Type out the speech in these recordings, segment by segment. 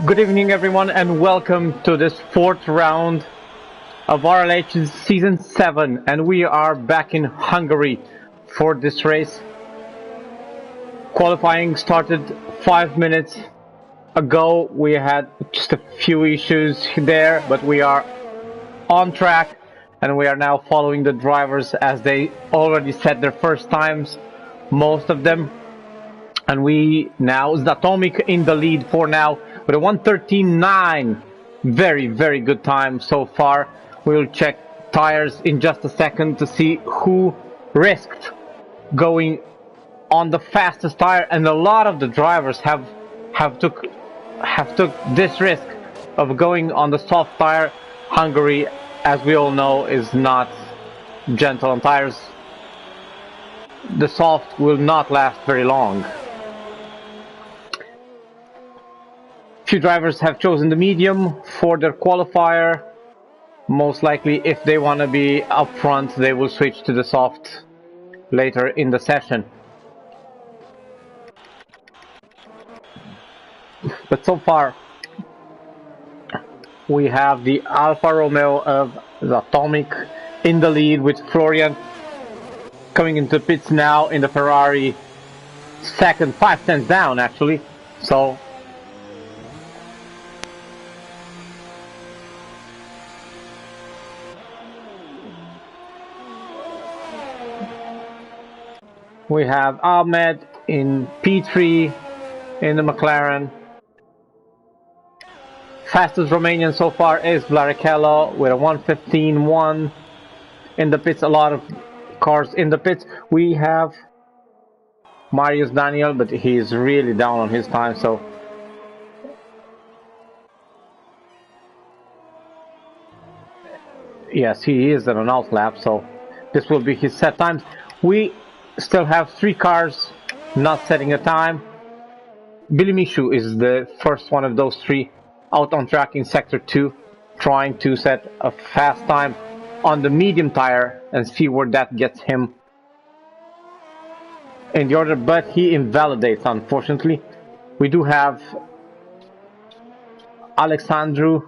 Good evening, everyone, and welcome to this fourth round of RLH's Season 7. And we are back in Hungary for this race. Qualifying started 5 minutes ago. We had just a few issues there, but we are on track and we are now following the drivers as they already set their first times, most of them. And we now, Zatomic in the lead for now with a 1:13.9. Very, very good time so far. We'll check tires in just a second to see who risked going on the fastest tire, and a lot of the drivers have took this risk of going on the soft tire. Hungary, as we all know, is not gentle on tires. The soft will not last very long. Few drivers have chosen the medium for their qualifier. Most likely, if they want to be up front, they will switch to the soft later in the session. But so far, we have the Alfa Romeo of Zatomic in the lead, with Florian coming into pits now in the Ferrari second, 5 tenths down actually. So we have Ahmed in P3 in the McLaren. Fastest Romanian so far is Vlarekello with a 1:15.1 in the pits. A lot of cars in the pits. We have Marius Daniel, but he's really down on his time, so yes, he is at an out lap, so this will be his set times. We still have 3 cars not setting a time. Billy Mishu is the first one of those 3 out on track in sector 2, trying to set a fast time on the medium tire and see where that gets him in the order, but he invalidates, unfortunately. We do have Alexandru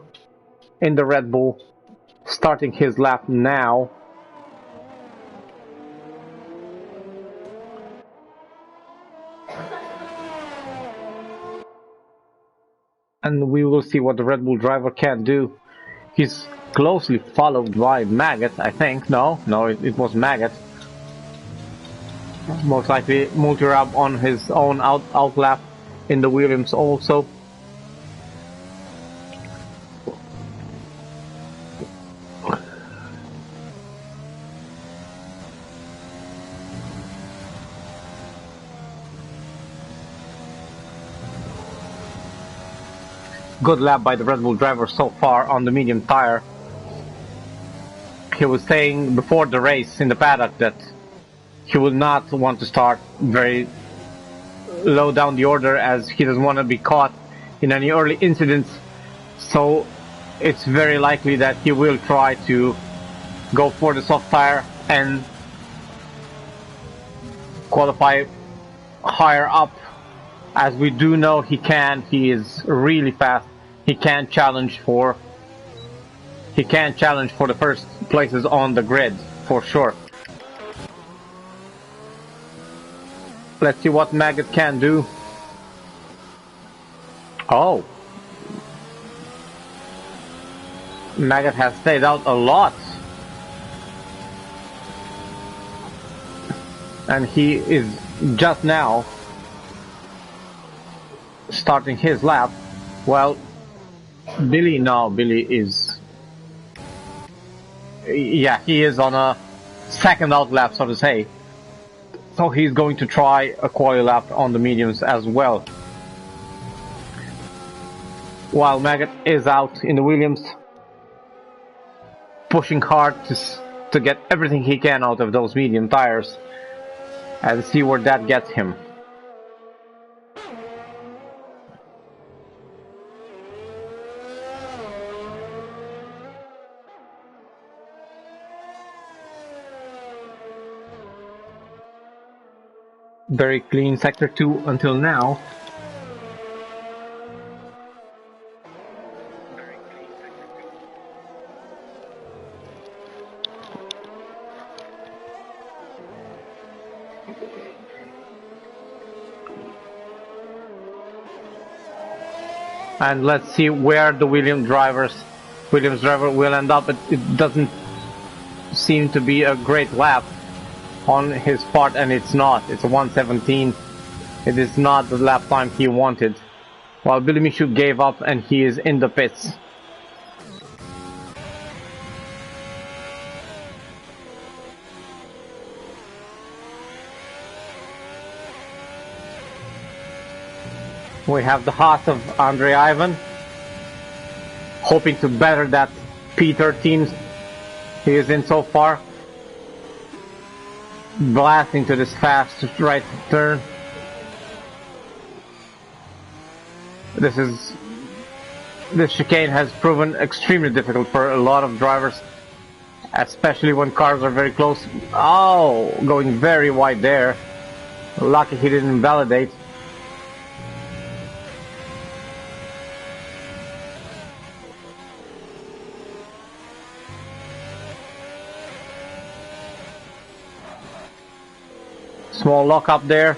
in the Red Bull starting his lap now. And we will see what the Red Bull driver can do. He's closely followed by Maggot, I think. No, it was Maggot. Most likely Multirab on his own out lap in the Williams also. Good lap by the Red Bull driver so far on the medium tire. He was saying before the race in the paddock that he will not want to start very low down the order, as he doesn't want to be caught in any early incidents. So it's very likely that he will try to go for the soft tire and qualify higher up. As we do know, he can. He is really fast. He can challenge for the first places on the grid for sure. Let's see what Maggot can do. Oh, Maggot has stayed out a lot, and he is just now starting his lap. Well, Billy is, yeah, he is on a second out lap, so to say. So he's going to try a quali lap on the mediums as well. While Maggot is out in the Williams, pushing hard to get everything he can out of those medium tires and see where that gets him. Very clean sector 2 until now. And let's see where the Williams driver will end up. It doesn't seem to be a great lap on his part, and it's not. It's a 1:17. It is not the lap time he wanted. While Billy Michu gave up and he is in the pits. We have the Haas of Andre Ivan, hoping to better that P13 he is in so far. Blasting to this fast right turn. This chicane has proven extremely difficult for a lot of drivers, especially when cars are very close. Oh, going very wide there. Lucky he didn't invalidate. Small lock up there.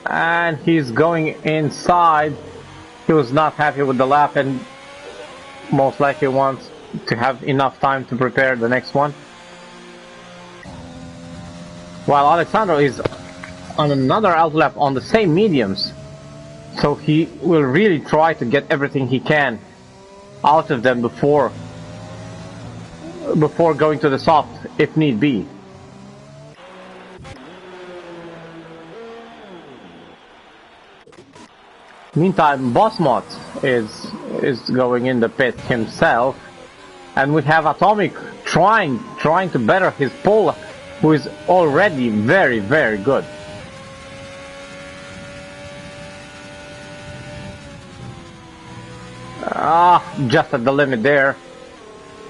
And he's going inside. He was not happy with the lap and most likely wants to have enough time to prepare the next one. While Alexandro is on another out lap on the same mediums. So he will really try to get everything he can out of them before going to the soft, if need be. Meantime, Bossmot is going in the pit himself, and we have Atomic trying to better his pole, who is already very, very good. Just at the limit there.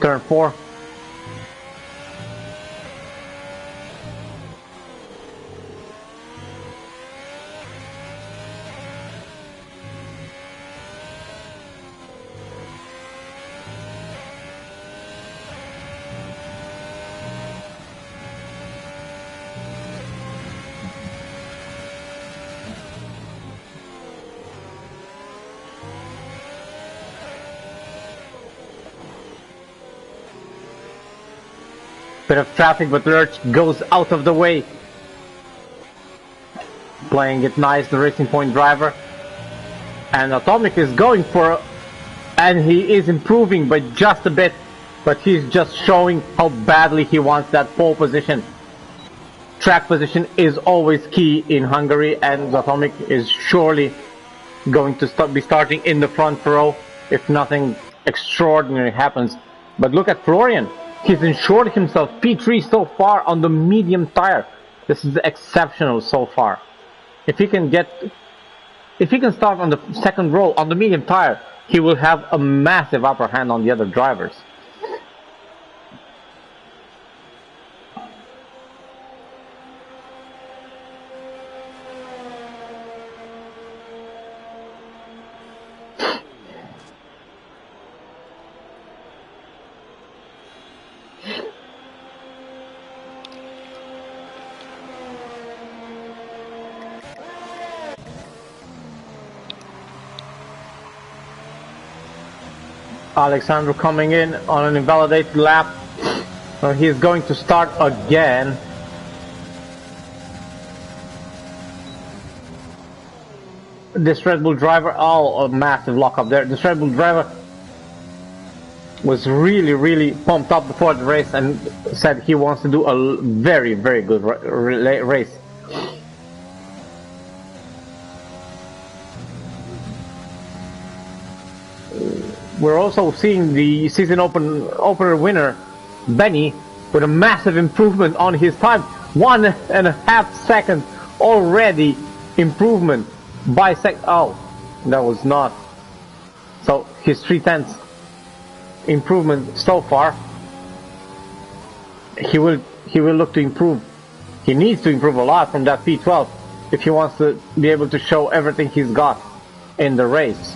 Turn 4. Bit of traffic, but Lurch goes out of the way. Playing it nice, the Racing Point driver. And Atomic is going for, and he is improving by just a bit, but he's just showing how badly he wants that pole position. Track position is always key in Hungary, and Atomic is surely going to be starting in the front row if nothing extraordinary happens. But look at Florian. He's ensured himself P3 so far on the medium tire. This is exceptional so far. If he can start on the second row on the medium tire, he will have a massive upper hand on the other drivers. Alexandro coming in on an invalidated lap. He's going to start again. This Red Bull driver, a massive lockup there. This Red Bull driver was really pumped up before the race and said he wants to do a very good race. We're also seeing the season opener winner, Benny, with a massive improvement on his time. 1.5 seconds already improvement by Oh, that was not. So his 3/10 improvement so far. He will look to improve. He needs to improve a lot from that P12 if he wants to be able to show everything he's got in the race.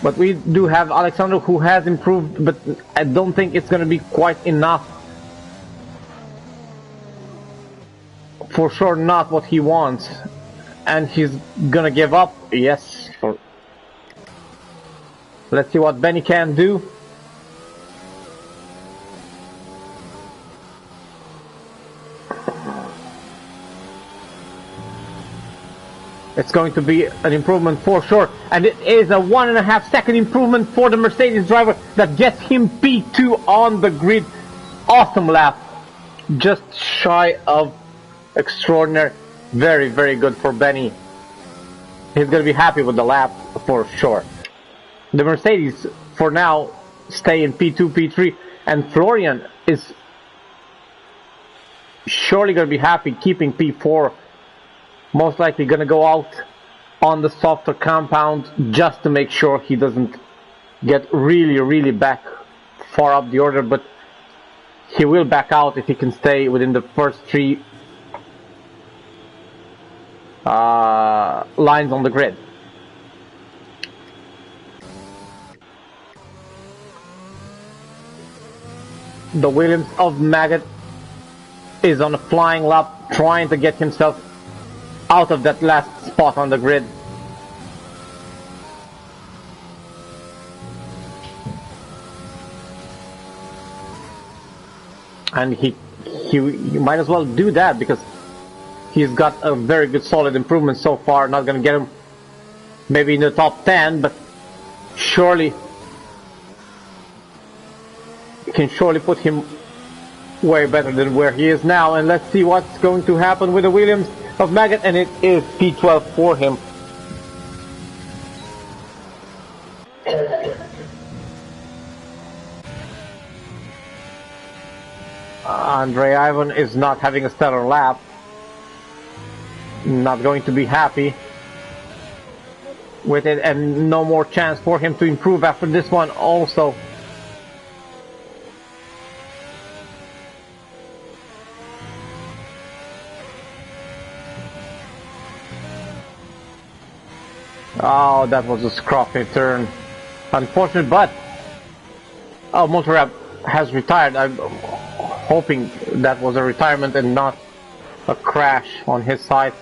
But we do have Alexandro who has improved, but I don't think it's going to be quite enough. For sure not what he wants. And he's gonna give up. Yes. Let's see what Benny can do. It's going to be an improvement for sure, and it is a 1.5 second improvement for the Mercedes driver that gets him P2 on the grid. Awesome lap, just shy of extraordinary. Very, very good for Benny. He's going to be happy with the lap for sure. The Mercedes, for now, stay in P2, P3, and Florian is surely going to be happy keeping P4. Most likely going to go out on the softer compound just to make sure he doesn't get really, really back far up the order, but he will back out if he can stay within the first 3 lines on the grid. The Williams of Maggot is on a flying lap, trying to get himself out of that last spot on the grid. And he might as well do that because he's got a very good solid improvement so far. Not going to get him maybe in the top 10, but surely can surely put him way better than where he is now. And let's see what's going to happen with the Williams of Maggot, and it is P12 for him. Andre Ivan is not having a stellar lap. Not going to be happy with it, and no more chance for him to improve after this one also. Oh, that was a scruffy turn. Unfortunate, but Motorab has retired. I'm hoping that was a retirement and not a crash on his side.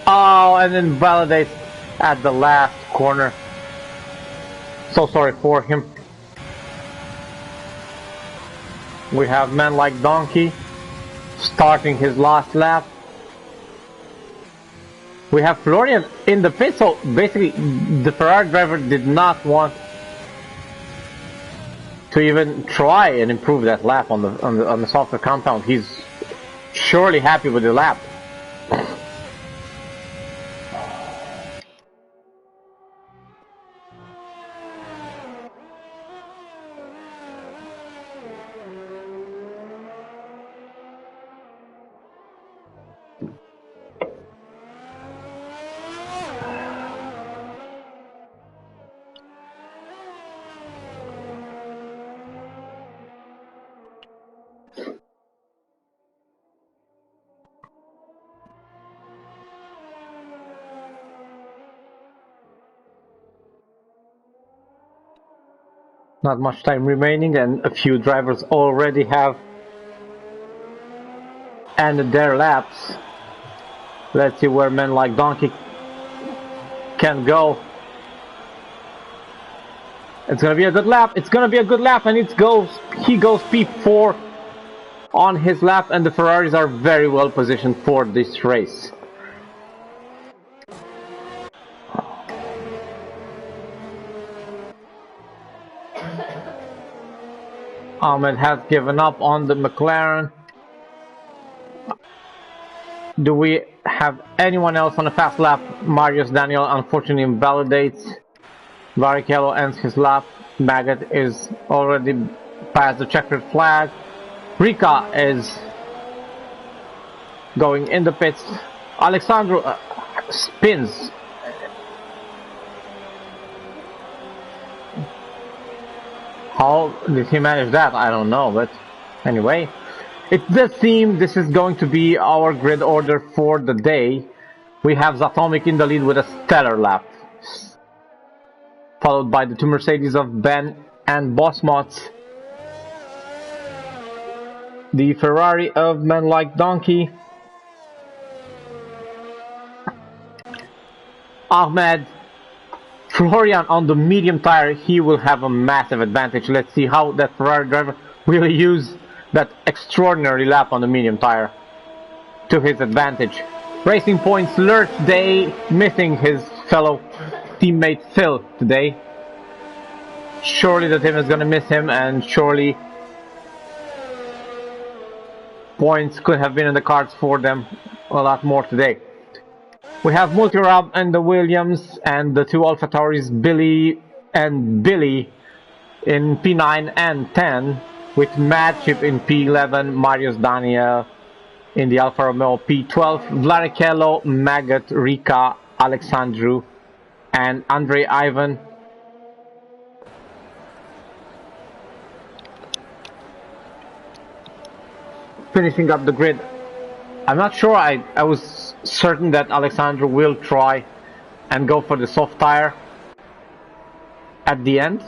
Oh, and then validates at the last corner. So sorry for him. We have Man Like Donkey starting his last lap. We have Florian in the pit, so basically the Ferrari driver did not want to even try and improve that lap on the softer compound. He's surely happy with the lap. Not much time remaining, and a few drivers already have ended their laps. Let's see where Men Like Donkey can go. It's gonna be a good lap. It's gonna be a good lap, and he goes P4 on his lap, and the Ferraris are very well positioned for this race. Ahmed has given up on the McLaren. Do we have anyone else on a fast lap? Marius Daniel unfortunately invalidates. Barrichello ends his lap. Maggot is already past the checkered flag. Rika is going in the pits. Alexandro spins. How did he manage that? I don't know, but anyway. It does seem this is going to be our grid order for the day. We have Zatomic in the lead with a stellar lap, followed by the two Mercedes of Ben and Bosmot. The Ferrari of Men Like Donkey. Ahmed. Florian on the medium tire, he will have a massive advantage. Let's see how that Ferrari driver will use that extraordinary lap on the medium tire to his advantage. Racing points, Lurch Day missing his fellow teammate Phil today. Surely the team is going to miss him, and surely points could have been in the cards for them a lot more today. We have Multirab and the Williams and the two Alpha Tauris, Billy and Billy in P9 and 10, with Madship in P11, Marius Daniel in the Alfa Romeo P12, Vlaricello, Maggot, Rika, Alexandru, and Andre Ivan. Finishing up the grid. I'm not sure, I was certain that Alexandru will try and go for the soft tire at the end.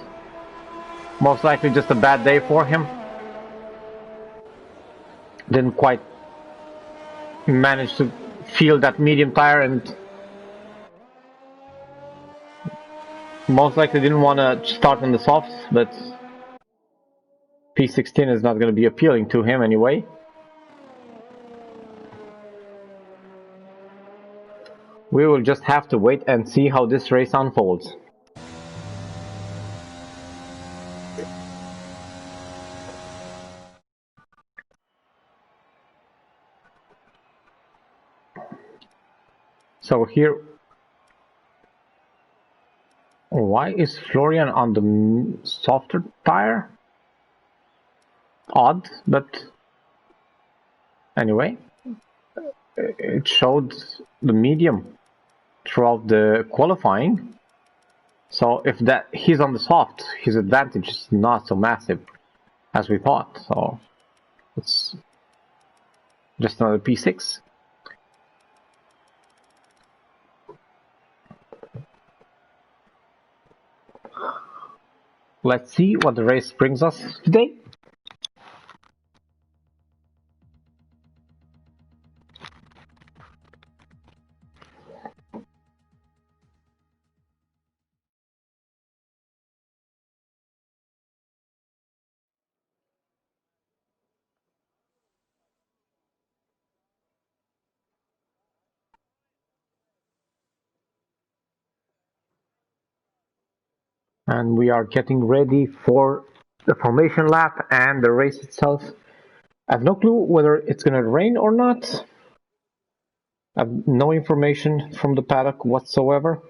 Most likely just a bad day for him. Didn't quite manage to feel that medium tire, and most likely didn't want to start on the softs, but P16 is not going to be appealing to him anyway. We will just have to wait and see how this race unfolds. So here, why is Florian on the softer tire? Odd, but anyway, it showed the medium throughout the qualifying. So if that he's on the soft, his advantage is not so massive as we thought. So it's just another P6. Let's see what the race brings us today. And we are getting ready for the formation lap and the race itself. I have no clue whether it's going to rain or not. I have no information from the paddock whatsoever.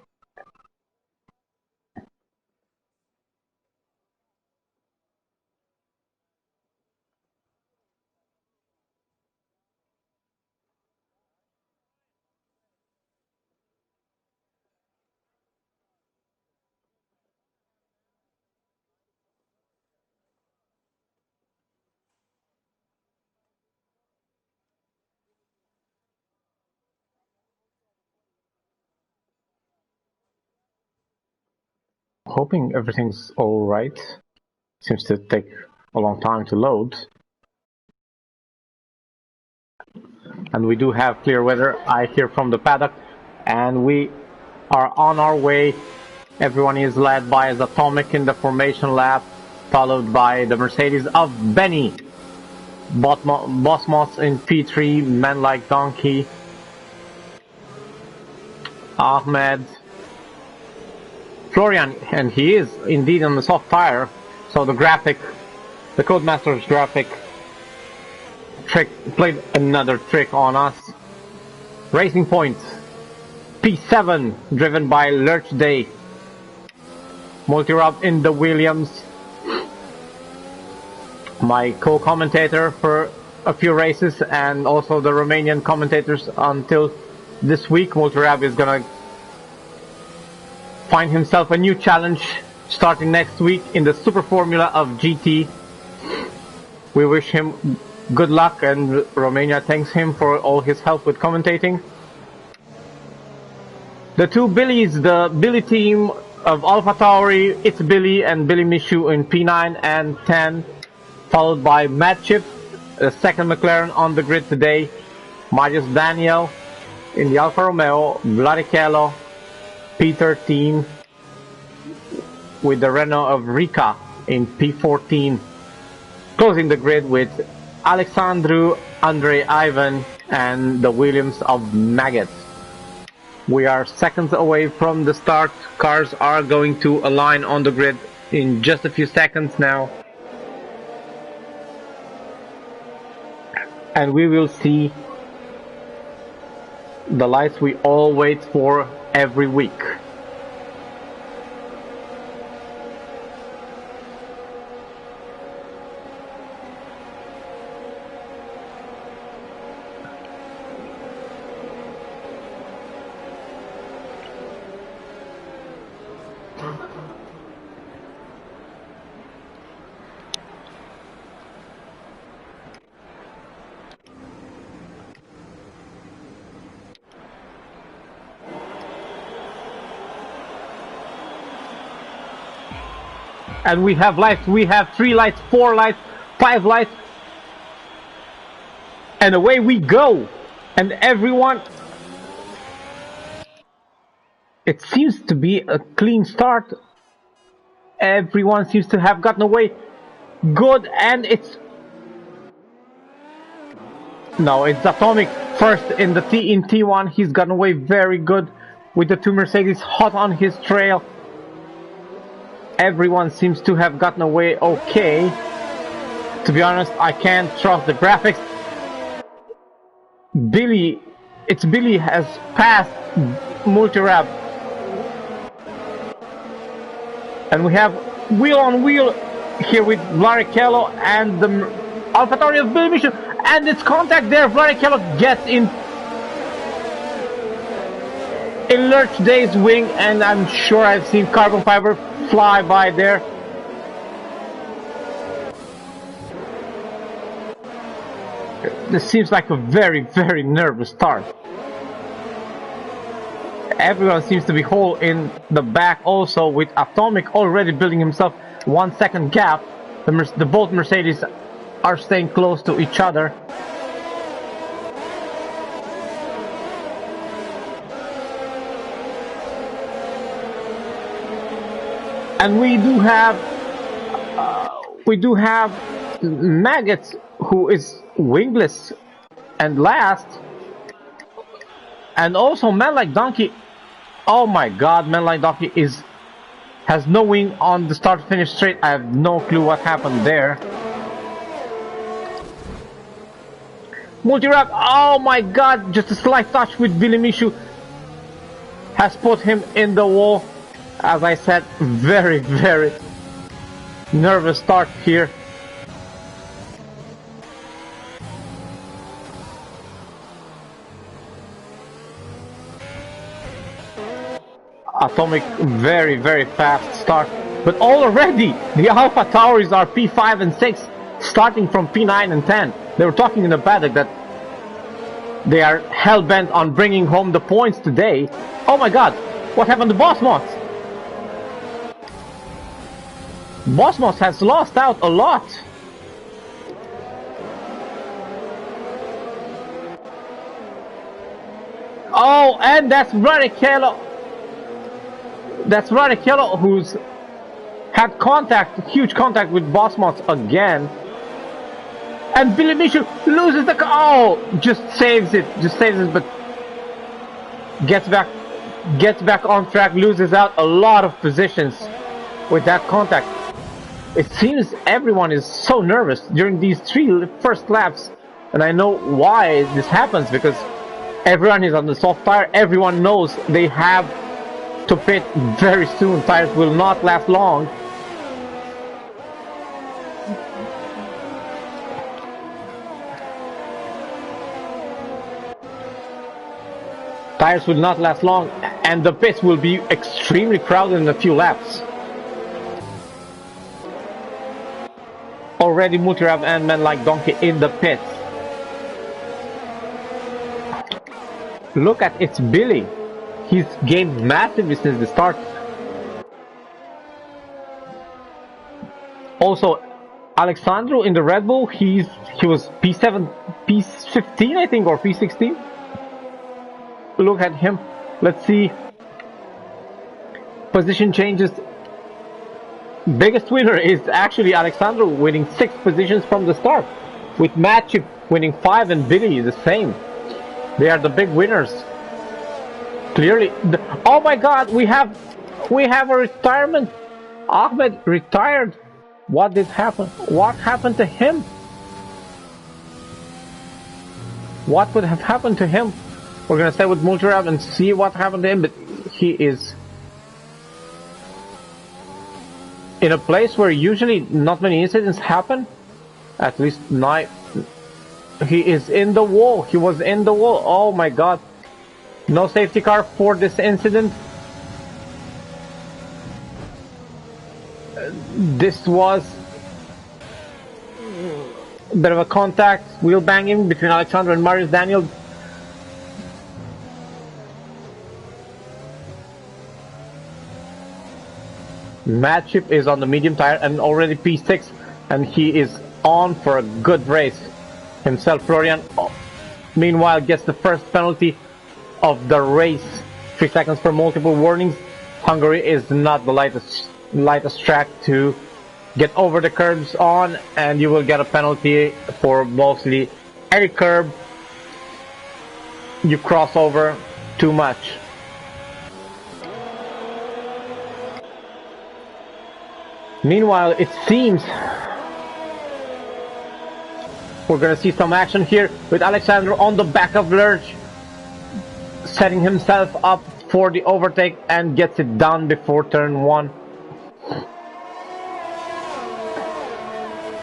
Hoping everything's alright. Seems to take a long time to load. And we do have clear weather, I hear from the paddock. And we are on our way. Everyone is led by Atomic in the formation lap, followed by the Mercedes of Benny. Bosmos in P3, Men Like Donkey. Ahmed. Florian, and he is indeed on the soft tire, so the graphic, the Codemasters graphic trick played another trick on us. Racing points, P7, driven by Lurch Day. Multirub in the Williams. My co-commentator for a few races, and also the Romanian commentators until this week. Multirab is gonna find himself a new challenge starting next week in the Super Formula of GT. We wish him good luck, and Romania thanks him for all his help with commentating. The two Billies, the Billy team of AlphaTauri, it's Billy and Billy Michu in P9 and 10, followed by Matt Chip, the second McLaren on the grid today, Marius Daniel in the Alfa Romeo, Vladicello P13, with the Renault of Rika in P14, closing the grid with Alexandru, Andre Ivan and the Williams of Maggot. We are seconds away from the start. Cars are going to align on the grid in just a few seconds now. And we will see the lights we all wait for every week. And we have lights, we have 3 lights, 4 lights, 5 lights, and away we go. And everyone, it seems to be a clean start. Everyone seems to have gotten away good, and it's Atomic first in the T1. He's gotten away very good with the 2 Mercedes hot on his trail. Everyone seems to have gotten away okay. To be honest, I can't trust the graphics. Billy has passed Multirab. And we have wheel on wheel here with Vladicello and the AlphaTauri of Billy Michu. And it's contact there. Vladicello gets in Lurch Day's wing, and I'm sure I've seen carbon fiber fly by there. This seems like a very, very nervous start. Everyone seems to be whole in the back also, with Atomic already building himself 1 second gap. The both Mercedes are staying close to each other. And we do have Maggot, who is wingless and last, and also Man Like Donkey. Oh my God, Man Like Donkey has no wing on the start-finish straight. I have no clue what happened there. Multirab, oh my God, just a slight touch with Billy Michu has put him in the wall. As I said, very, very nervous start here. Atomic, very, very fast start. But already, the AlphaTauris are P5 and 6, starting from P9 and 10. They were talking in the paddock that they are hell-bent on bringing home the points today. Oh my God, what happened to Bossmos? Bossmos has lost out a lot. Oh, and that's Vladicello. That's Vladicello who's had contact, huge contact with Bossmos again. And Billy Michu loses the car. Oh, just saves it, but gets back on track, loses out a lot of positions with that contact. It seems everyone is so nervous during these 3 first laps, and I know why this happens, because everyone is on the soft tire. Everyone knows they have to pit very soon. Tires will not last long. Tires will not last long, and the pits will be extremely crowded in a few laps. Already Multirab and Man Like Donkey in the pits. Look at it's Billy. He's gained massively since the start. Also, Alexandru in the Red Bull, he was P7, P15 I think, or P16. Look at him. Let's see. Position changes. Biggest winner is actually Alexandru, winning 6 positions from the start, with Matchip winning 5 and Billy the same. They are the big winners. Clearly, oh my God, we have a retirement. Ahmed retired. What did happen? What happened to him? What would have happened to him? We're gonna stay with Multirab and see what happened to him, but he is in a place where usually not many incidents happen. At least not. He is in the wall. He was in the wall. Oh my God. No safety car for this incident. This was a bit of a contact, wheel banging between Alexander and Marius Daniel. Matchip is on the medium tire and already P6, and he is on for a good race himself. Florian, meanwhile, gets the first penalty of the race. 3 seconds for multiple warnings. Hungary is not the lightest track to get over the curbs on, and you will get a penalty for mostly any curb you cross over too much. Meanwhile, it seems we're gonna see some action here with Alexander on the back of Lurch, setting himself up for the overtake and gets it done before turn 1.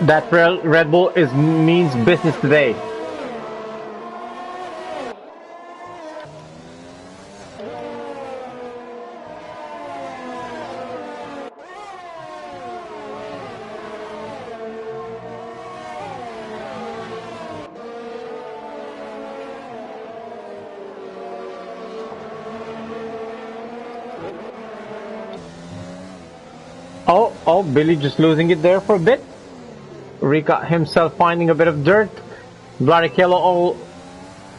That Red Bull means business today. Oh, Billy just losing it there for a bit. Rika himself finding a bit of dirt. Barrichello all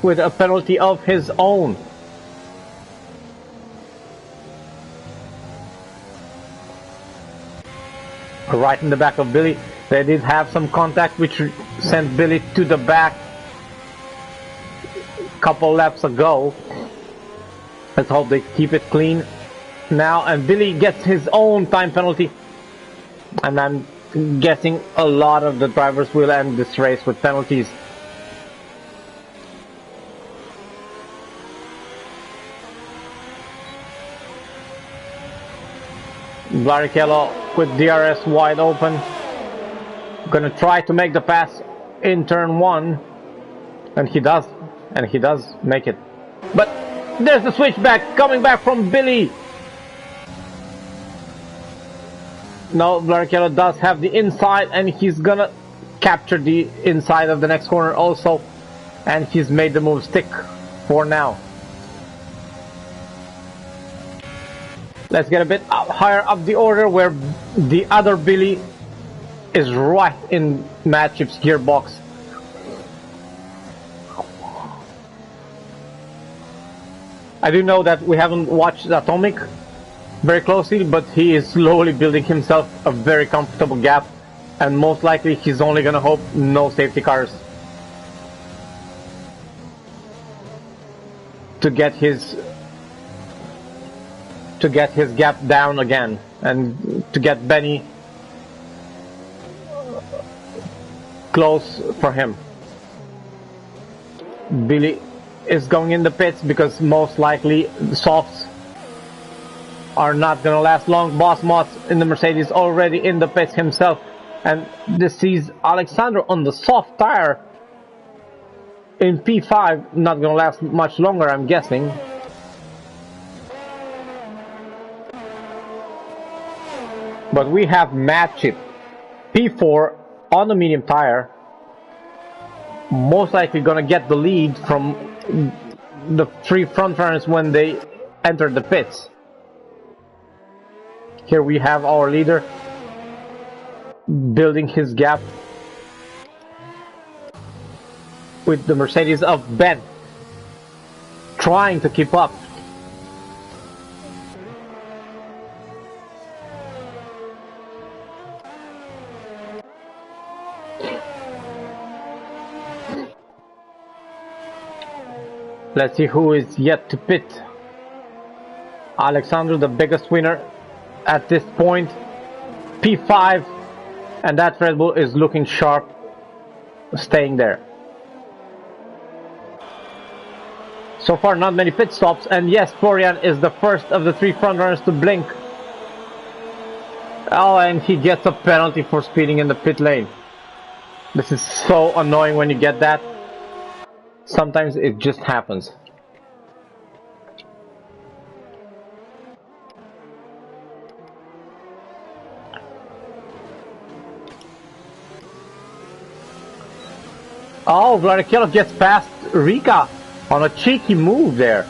with a penalty of his own. Right in the back of Billy. They did have some contact which sent Billy to the back a couple laps ago. Let's hope they keep it clean now, and Billy gets his own time penalty. And I'm guessing a lot of the drivers will end this race with penalties. Barrichello with DRS wide open. Gonna try to make the pass in turn 1. And he does. And he does make it. But there's the switchback coming back from Billy. No, Barrichello does have the inside, and he's gonna capture the inside of the next corner also, and he's made the move stick for now. Let's get a bit higher up the order, where the other Billy is right in Matchip's gearbox. I do know that we haven't watched Atomic very closely, but he is slowly building himself a very comfortable gap, and most likely he's only gonna hope no safety cars to get his gap down again, and to get Benny close for him. Billy is going in the pits because most likely the softs are not gonna last long. Boss Moss in the Mercedes already in the pits himself, and this sees Alexander on the soft tire in P5, not gonna last much longer, I'm guessing. But we have Matchip P4 on the medium tire, most likely gonna get the lead from the 3 front runners when they enter the pits. Here we have our leader. building his gap with the Mercedes of Ben, trying to keep up. Let's see who is yet to pit. Alexander, the biggest winner at this point, P5, and that Red Bull is looking sharp, staying there. So far not many pit stops, and yes, Florian is the first of the three front runners to blink. Oh, and he gets a penalty for speeding in the pit lane. This is so annoying when you get that. Sometimes it just happens. Oh, Vladikilov gets past Rika on a cheeky move there.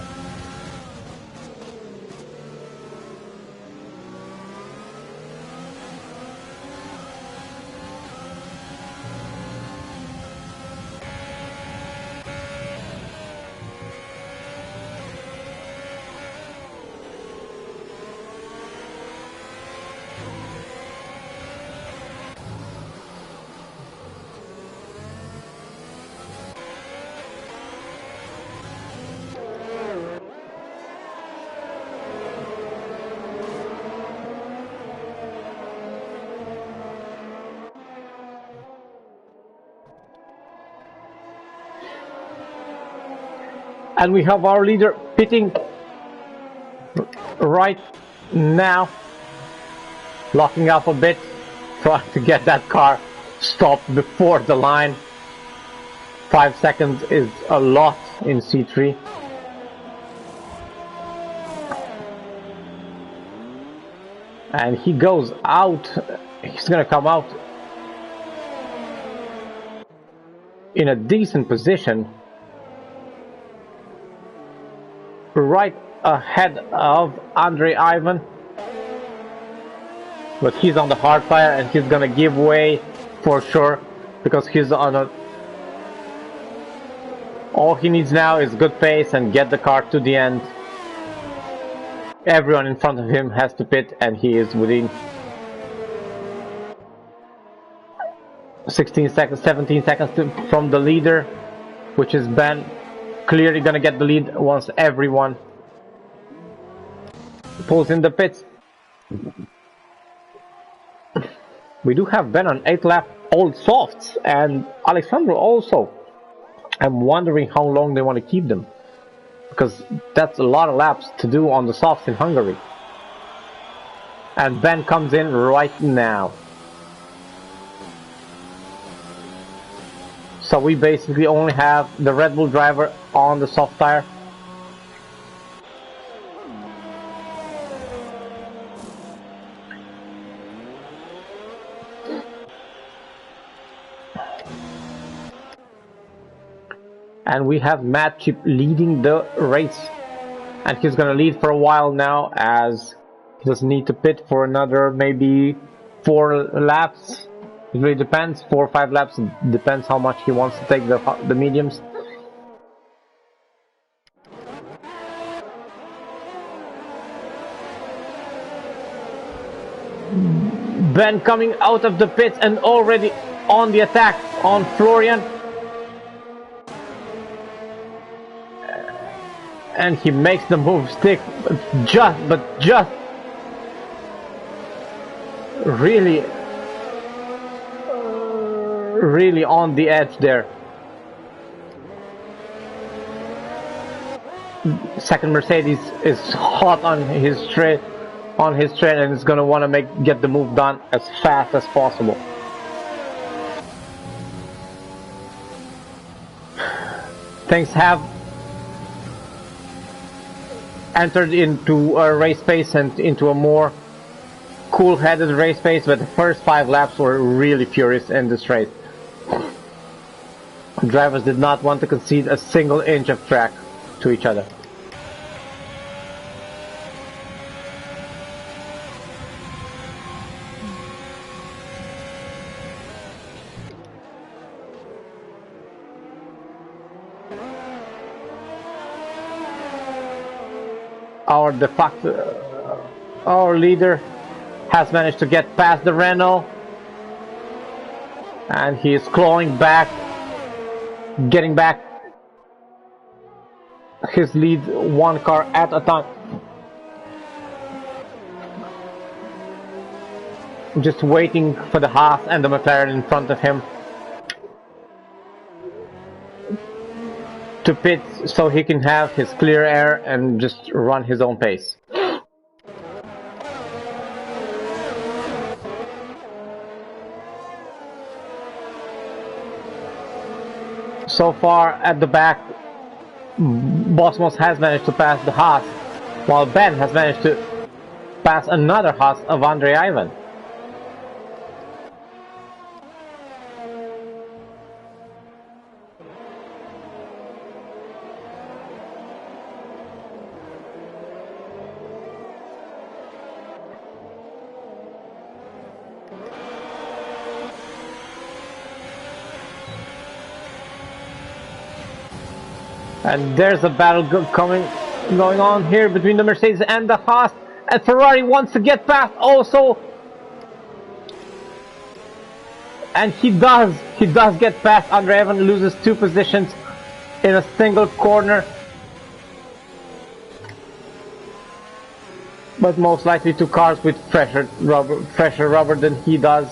And we have our leader pitting right now, locking up a bit, trying to get that car stopped before the line. 5 seconds is a lot in C3. And he goes out, he's gonna come out in a decent position, right ahead of Andrei Ivan, but he's on the hard tire and he's gonna give way for sure, because he's on a... All he needs now is good pace and get the car to the end. Everyone in front of him has to pit, and he is within 16 seconds, 17 seconds from the leader, which is Ben. Clearly gonna get the lead once everyone pulls in the pits. We do have Ben on 8 lap old softs, and Alexandru also. I'm wondering how long they want to keep them, because that's a lot of laps to do on the softs in Hungary. And Ben comes in right now. So we basically only have the Red Bull driver on the soft tire. And we have Matt Chip leading the race. And he's gonna lead for a while now, as he doesn't need to pit for another maybe 4 laps. It really depends, 4 or 5 laps, depends how much he wants to take the mediums. Ben coming out of the pits and already on the attack on Florian. And he makes the move stick, just really on the edge there. Second Mercedes is hot on his trail, and is gonna want to get the move done as fast as possible. Things have entered into a race pace and into a more cool-headed race pace, but the first 5 laps were really furious in this race. Drivers did not want to concede a single inch of track to each other. our de facto, our leader has managed to get past the Renault, and he is clawing back, getting back his lead one car at a time. Just waiting for the Haas and the McLaren in front of him to pit so he can have his clear air and just run his own pace. So far at the back, Bosmos has managed to pass the Haas, while Ben has managed to pass another Haas of Andre Ivan. And there's a battle going on here between the Mercedes and the Haas, and Ferrari wants to get past also, and he does get past. Andre Evan loses 2 positions in a single corner, but most likely 2 cars with fresher rubber than he does.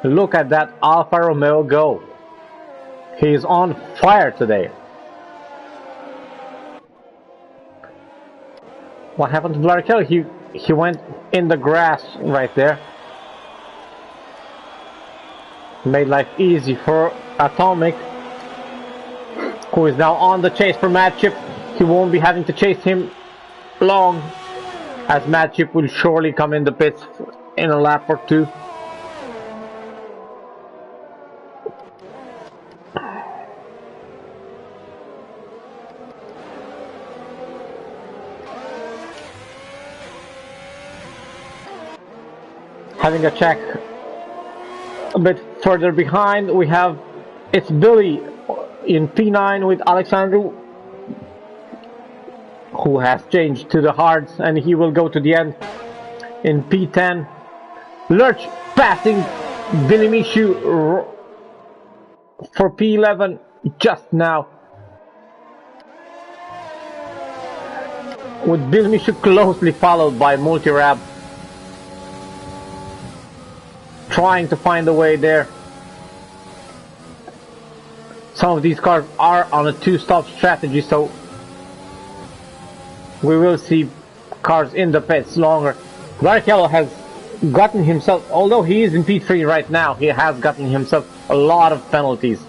Look at that Alfa Romeo go. He's on fire today. What happened to Barrichello? He went in the grass right there. Made life easy for Atomic, who is now on the chase for Matt Chip. He won't be having to chase him long, as Matt Chip will surely come in the pits in a lap or 2. Having a check a bit further behind, it's Billy in P9 with Alexandru, who has changed to the hards, and he will go to the end in P10. Lurch passing Billy Michu for P11 just now, with Billy Michu closely followed by Multirab, trying to find a way there. Some of these cars are on a 2-stop strategy, so we will see cars in the pits longer. Barrichello has gotten himself, although he is in P3 right now, he has gotten himself a lot of penalties.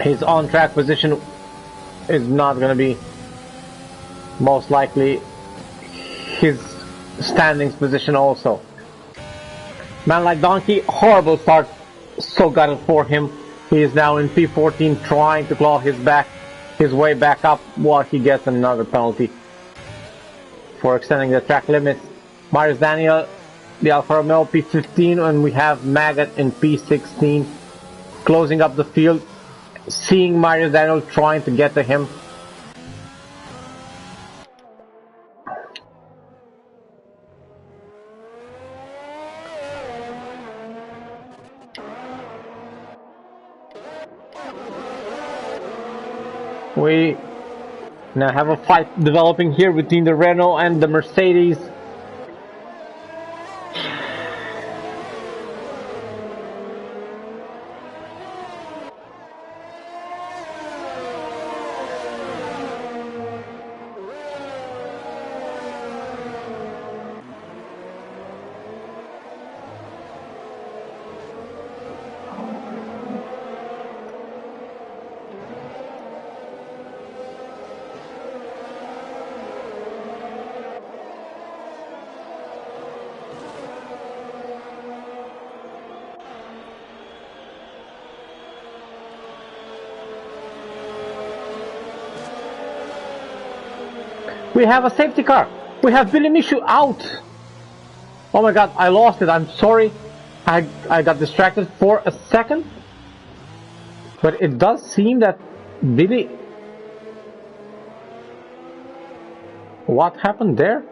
His on-track position is not going to be most likely his standings position also. Man like Donkey, horrible start, so gutted for him. He is now in P14 trying to claw his way back up while he gets another penalty for extending the track limits. Marius Daniel, the Alfa Romeo, P15, and we have Maggot in P16 closing up the field, seeing Marius Daniel trying to get to him. We now have a fight developing here between the Renault and the Mercedes. We have a safety car. We have Billy Michu out. Oh my god, I lost it. I'm sorry. I got distracted for a second. But it does seem that Billy... What happened there?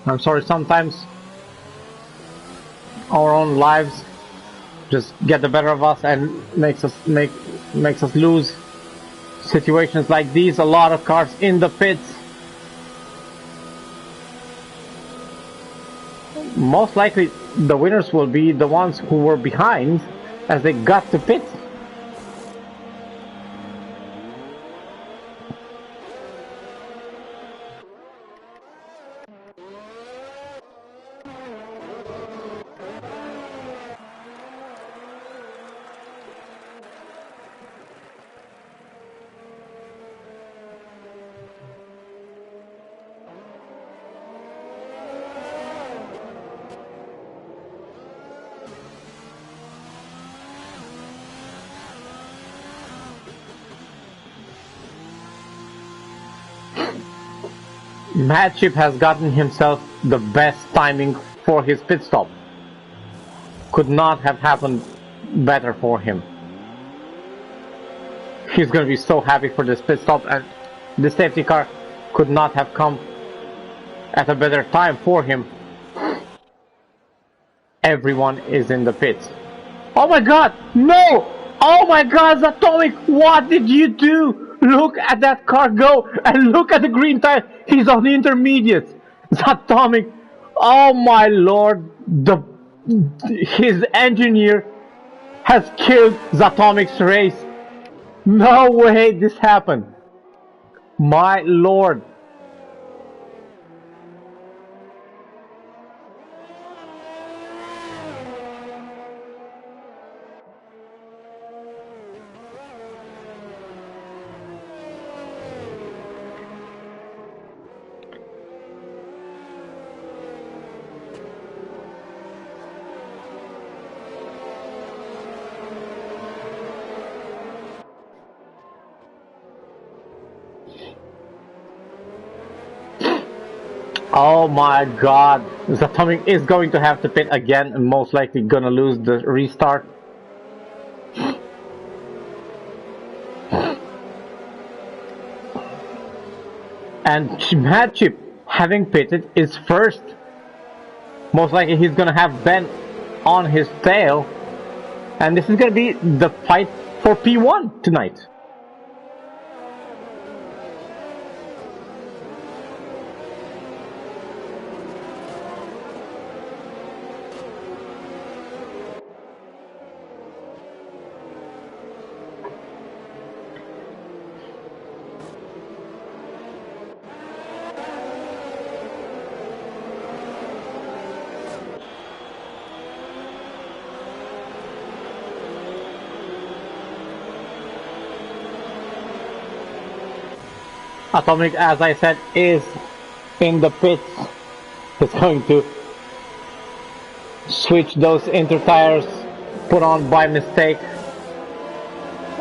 I'm sorry, sometimes our own lives just get the better of us and makes us lose situations like these. A lot of cars in the pits. Most likely the winners will be the ones who were behind as they got to pits. Chip has gotten himself the best timing for his pit stop. Could not have happened better for him. He's going to be so happy for this pit stop, and the safety car could not have come at a better time for him. Everyone is in the pits. Oh my god, no! Oh my god, Zatomic, what did you do? Look at that car go, and look at the green tire. He's on the intermediates. Zatomic, oh my lord, his engineer has killed Zatomic's race. No way this happened. My lord. Oh my god, Zatomic is going to have to pit again and most likely gonna lose the restart. And Mad Chip, having pitted, is first. Most likely he's gonna have Ben on his tail. And this is gonna be the fight for P1 tonight. Atomic, as I said, is in the pits. He's going to switch those inter tires put on by mistake,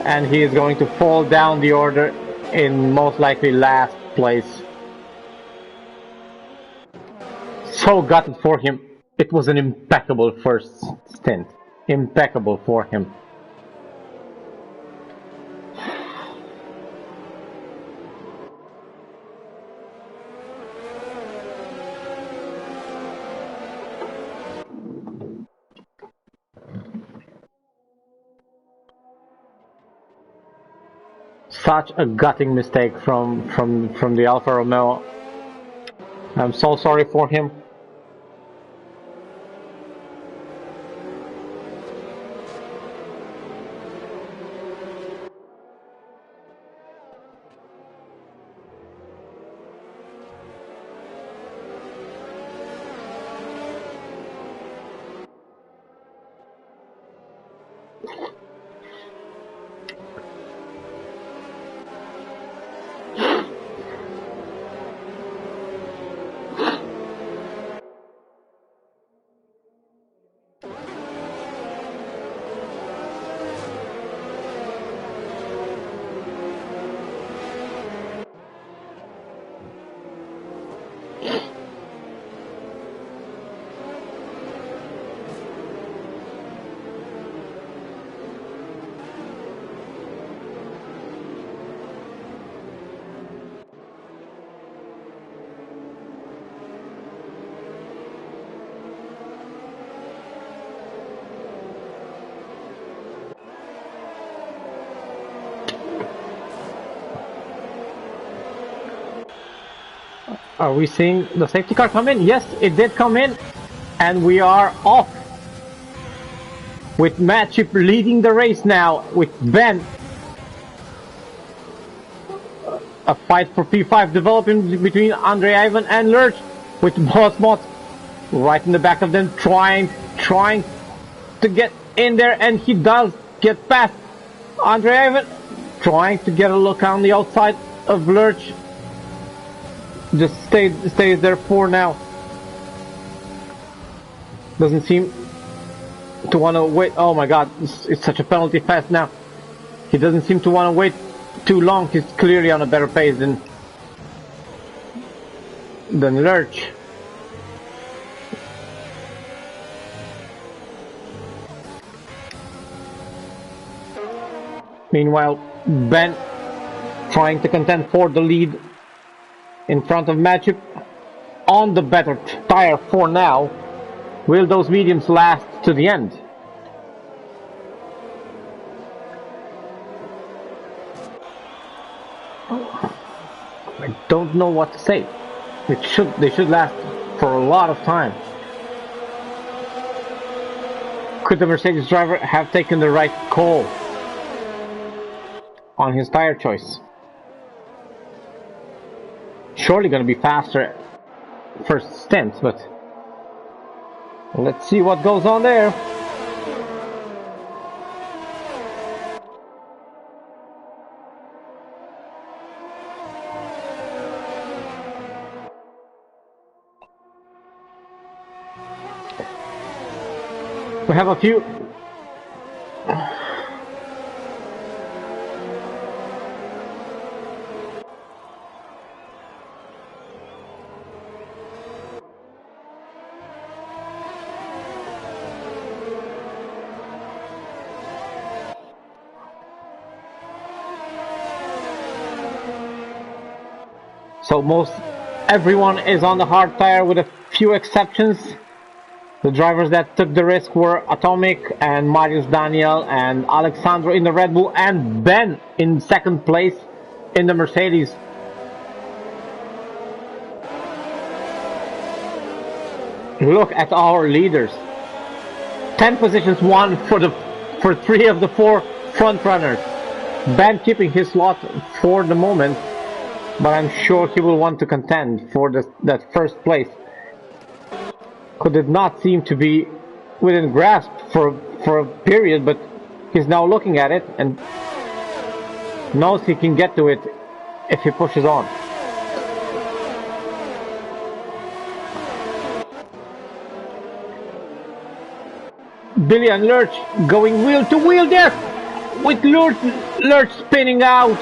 and he is going to fall down the order in most likely last place. So gutted for him. It was an impeccable first stint. Impeccable for him. Such a gutting mistake from the Alfa Romeo. I'm so sorry for him. Are we seeing the safety car come in? Yes, it did come in, and we are off. With Matchip leading the race now, with Ben. A fight for P5 developing between Andre Ivan and Lurch, with Bosmot right in the back of them, trying to get in there, and he does get past Andre Ivan, trying to get a look on the outside of Lurch. Just stays there for now. Doesn't seem to want to wait. Oh my god, it's such a penalty fast now. He doesn't seem to want to wait too long. He's clearly on a better pace than Lurch. Meanwhile, Ben trying to contend for the lead in front of Matchup on the better tire for now. Will those mediums last to the end? I don't know what to say. They should last for a lot of time. Could the Mercedes driver have taken the right call on his tire choice? Surely going to be faster first stint, but let's see what goes on there. We have a few so most everyone is on the hard tire with a few exceptions. The drivers that took the risk were Atomic and Marius Daniel and Alexandro in the Red Bull, and Ben in second place in the Mercedes. Look at our leaders. 10 positions won for 3 of the 4 front runners. Ben keeping his slot for the moment, but I'm sure he will want to contend for that first place. Who did not seem to be within grasp for a period, but he's now looking at it and knows he can get to it if he pushes on. Billy and Lurch going wheel to wheel there, with Lurch spinning out.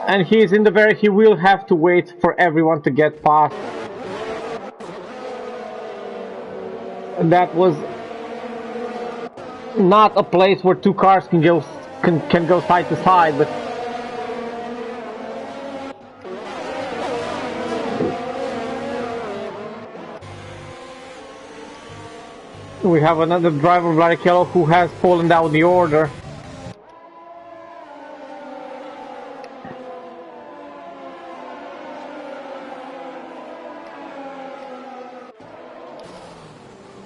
And he's in the very, he will have to wait for everyone to get past. That was not a place where 2 cars can go side to side, but we have another driver, Barrichello, who has fallen down the order.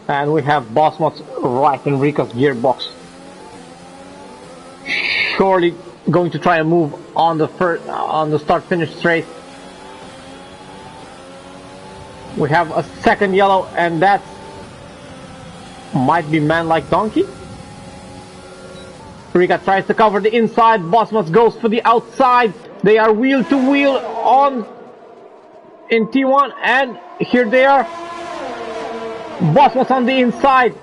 And we have Bosmot's right in Rika's gearbox. Surely going to try and move on the start-finish straight. We have a second yellow, and that might be Man Like Donkey. Rika tries to cover the inside. Bosmot goes for the outside. They are wheel to wheel on in T1, and here they are. Bosmot on the inside.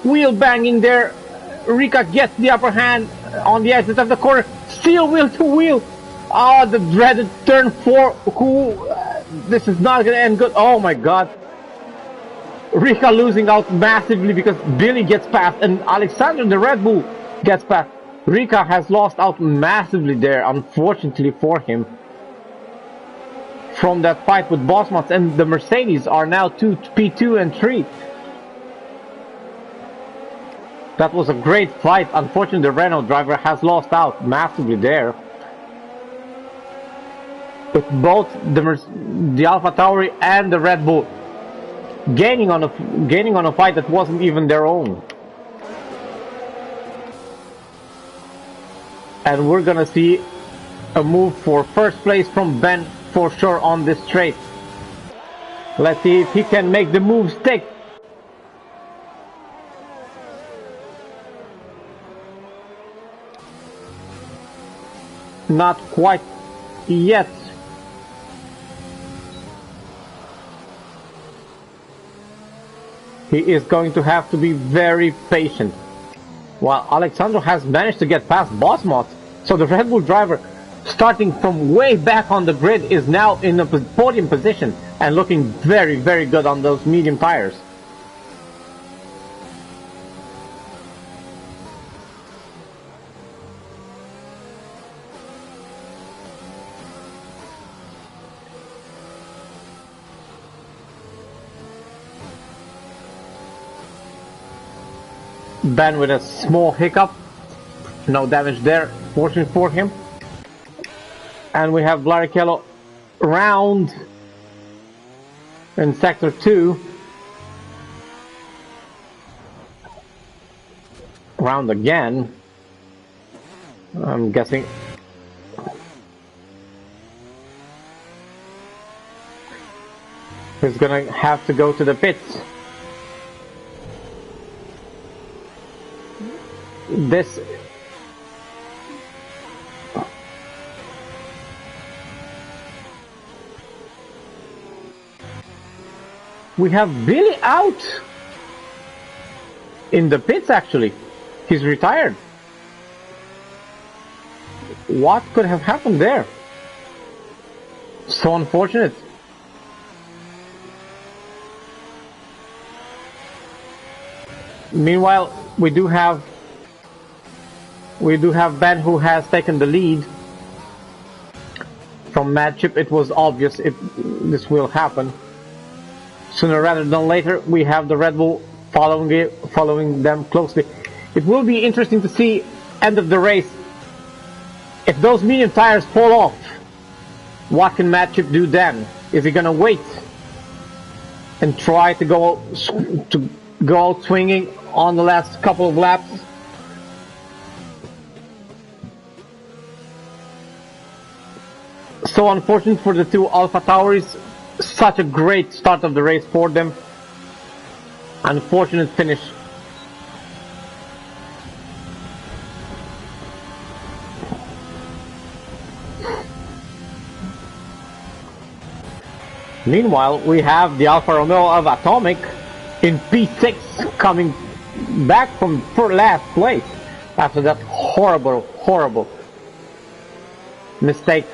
Wheel banging there. Rika gets the upper hand on the exit of the corner. Still wheel to wheel. Oh, the dreaded turn 4. Who? This is not gonna end good. Oh my god. Rika losing out massively because Billy gets past and Alexander the Red Bull gets past. Rika has lost out massively there, unfortunately for him. From that fight with Bossmots, and the Mercedes are now P2 and 3. That was a great fight. Unfortunately, the Renault driver has lost out massively there. With both the AlphaTauri and the Red Bull gaining on a fight that wasn't even their own. And we're gonna see a move for first place from Ben for sure on this straight. Let's see if he can make the move stick. Not quite yet. He is going to have to be very patient. While Alexandro has managed to get past Bossmot, so the Red Bull driver, starting from way back on the grid, is now in a podium position and looking very, very good on those medium tires. Ben with a small hiccup, no damage there, fortunate for him. And we have Barrichello round in sector 2. Round again. I'm guessing. He's gonna have to go to the pits. This we have Billy out in the pits. Actually, he's retired. What could have happened there? So unfortunate. Meanwhile, we do have Ben who has taken the lead. From Madchip, it was obvious this will happen. Sooner rather than later, we have the Red Bull following them closely. It will be interesting to see end of the race. If those medium tires fall off, what can Madchip do then? Is he gonna wait and try to go out swinging on the last couple of laps? So unfortunate for the two AlphaTauris. Such a great start of the race for them. Unfortunate finish. Meanwhile, we have the Alfa Romeo of Atomic in P6 coming back from last place after that horrible mistake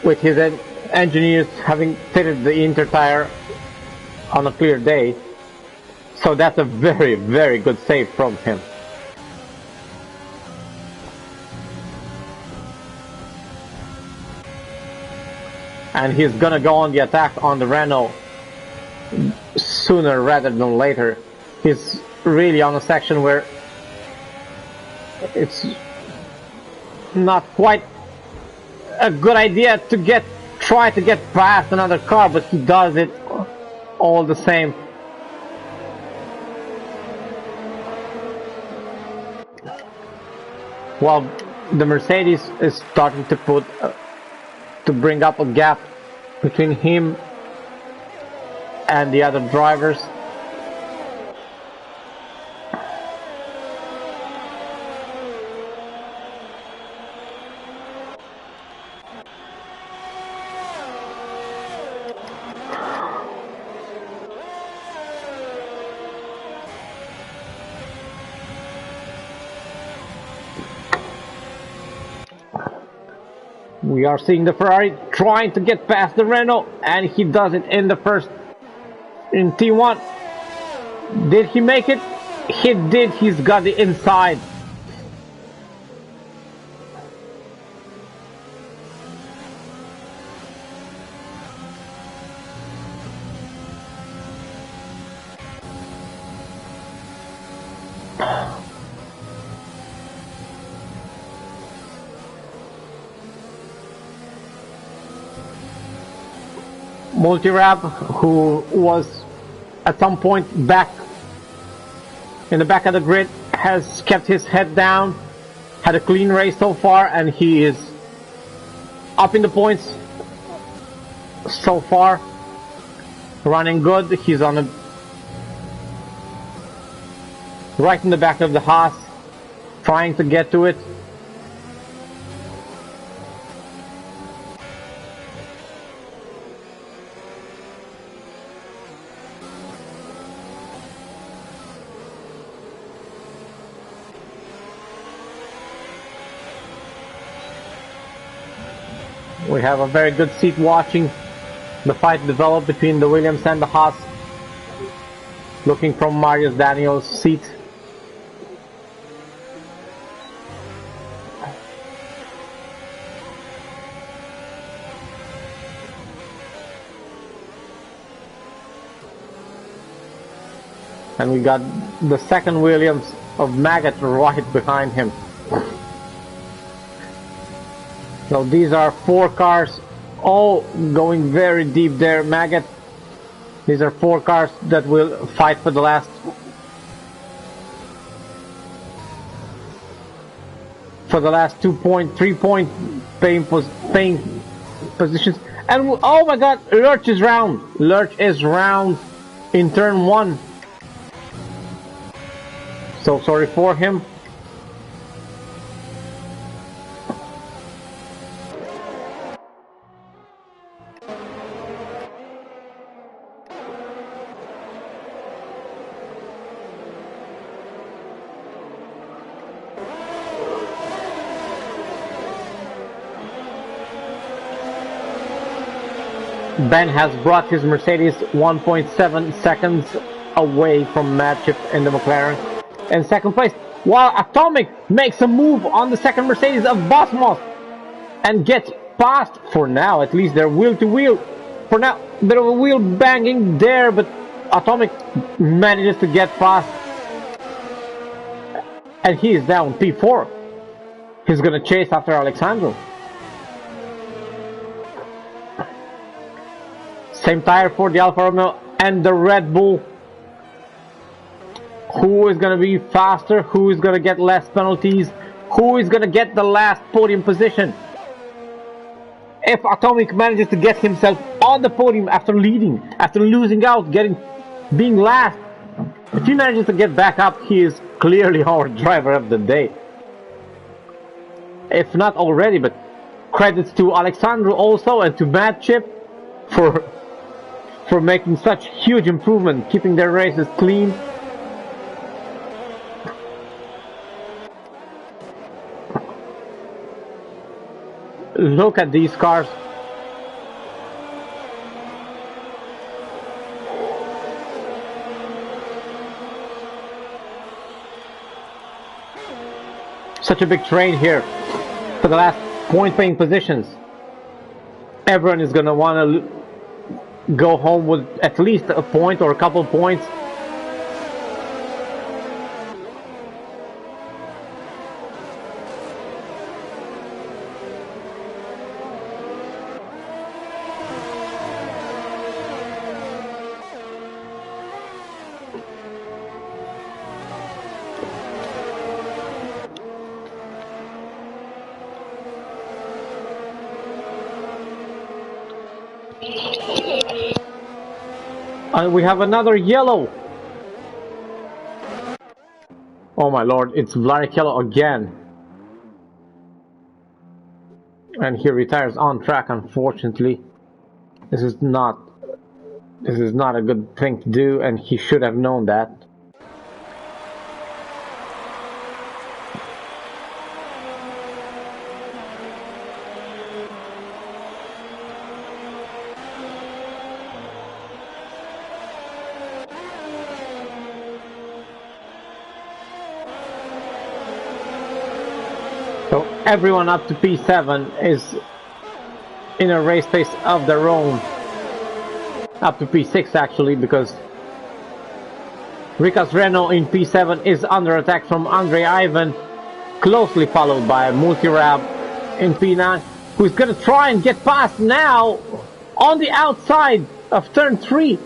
with his engineers having fitted the inter tire on a clear day. So that's a very, very good save from him. And he's gonna go on the attack on the Renault sooner rather than later. He's really on a section where it's not quite a good idea to try to get past another car, but he does it all the same. While the Mercedes is starting to bring up a gap between him and the other drivers. We are seeing the Ferrari trying to get past the Renault, and he does it in T1. Did he make it? He did. He's got the inside. Multirab, who was at some point back in the back of the grid, has kept his head down, had a clean race so far, and he is up in the points so far, running good. He's on right in the back of the Haas, trying to get to it. We have a very good seat watching the fight develop between the Williams and the Haas, looking from Marius Daniel's seat. And we got the second Williams of Maggot right behind him. So these are 4 cars, all going very deep there, Maggot. These are 4 cars that will fight for the last 3 point paying positions. And oh my God, Lurch is round. Lurch is round in turn 1. So sorry for him. Ben has brought his Mercedes 1.7 seconds away from Matchip in the McLaren in second place, while Atomic makes a move on the second Mercedes of Bosmos and gets past, for now at least, they're wheel to wheel. For now, bit of a wheel banging there, but Atomic manages to get past, and he is down P4. He's gonna chase after Alexandro. Same tire for the Alfa Romeo and the Red Bull. Who is going to be faster? Who is going to get less penalties? Who is going to get the last podium position? If Atomic manages to get himself on the podium after leading, after losing out, being last, if he manages to get back up, he is clearly our driver of the day. If not already, but credits to Alexandro also and to Matchip for making such huge improvement, keeping their races clean. Look at these cars. Such a big train here for the last point paying positions. Everyone is going to want to go home with at least a point or a couple points. And we have another yellow. Oh my lord, it's Vlarikello again. And he retires on track, unfortunately. This is not a good thing to do, and he should have known that. So everyone up to P7 is in a race pace of their own. Up to P6 actually, because Rikas Renault in P7 is under attack from Andre Ivan, closely followed by Multirab in P9, who's gonna try and get past now on the outside of turn 3.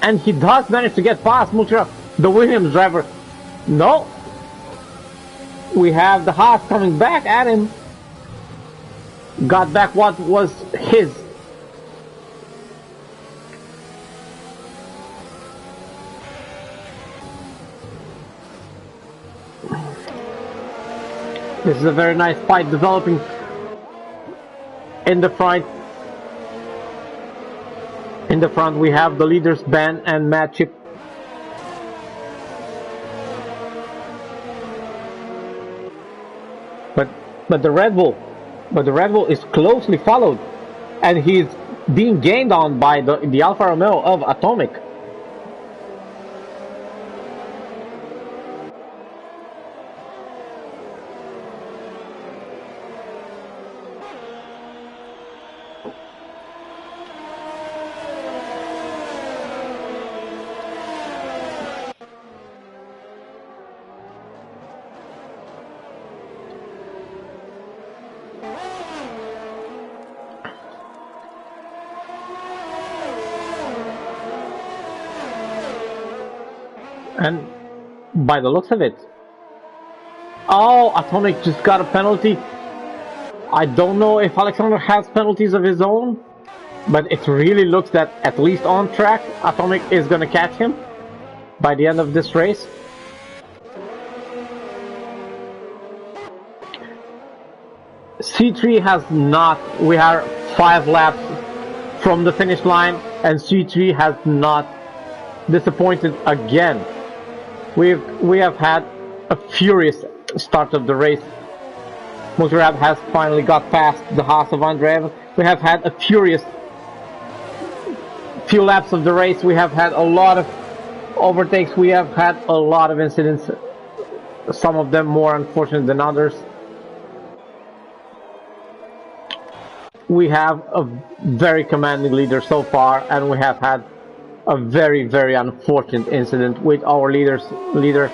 And he does manage to get past Multirab, the Williams driver. No. We have the Haas coming back at him. Got back what was his. This is a very nice fight developing in the front. In the front we have the leaders Ben and Matchip. But the Red Bull is closely followed, and he's being gained on by the Alfa Romeo of Atomic. And by the looks of it, oh, Atomic just got a penalty. I don't know if Alexander has penalties of his own, but it really looks that at least on track, Atomic is going to catch him by the end of this race. C3 has not, we are 5 laps from the finish line, and C3 has not disappointed again. We have had a furious start of the race. Multirab has finally got past the Haas of Andre. We have had a furious few laps of the race. We have had a lot of overtakes. We have had a lot of incidents, some of them more unfortunate than others. We have a very commanding leader so far, and we have had a very, very unfortunate incident with our leader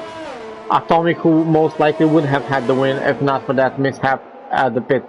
Atomic, who most likely would have had the win if not for that mishap at the pits.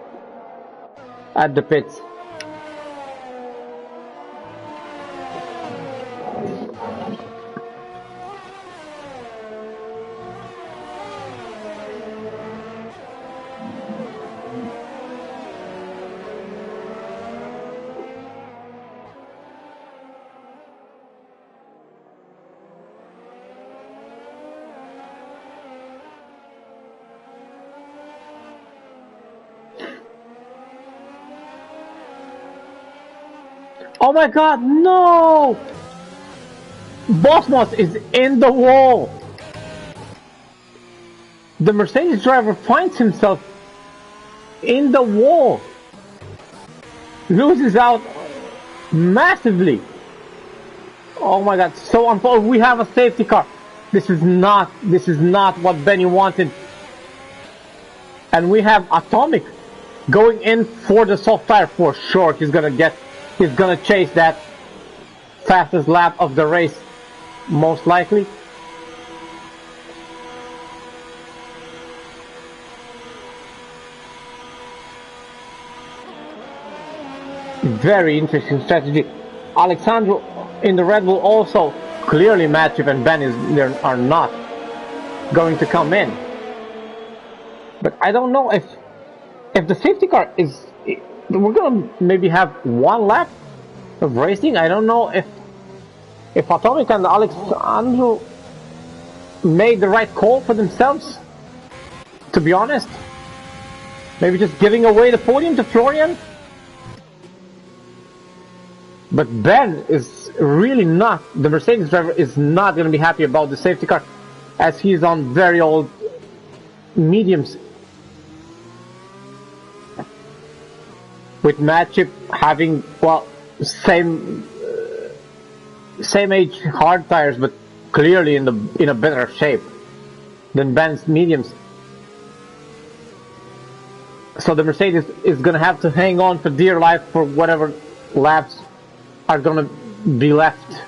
Oh my god, no! Bosmos is in the wall! The Mercedes driver finds himself in the wall! Loses out massively! Oh my god, so unfortunate. We have a safety car. This is not what Benny wanted. And we have Atomic going in for the soft tire for sure. He's gonna chase that fastest lap of the race, most likely. Very interesting strategy. Alexandro in the Red Bull also clearly Matthew and Ben are not going to come in. But I don't know if the safety car is. We're gonna maybe have one lap of racing. I don't know if Atomic and Alexandro made the right call for themselves, to be honest. Maybe just giving away the podium to Florian. But Ben is really not, the Mercedes driver is not going to be happy about the safety car, as he's on very old mediums. With Matchip having, well, same age hard tires, but clearly in a better shape than Ben's mediums. So the Mercedes is gonna have to hang on for dear life for whatever laps are gonna be left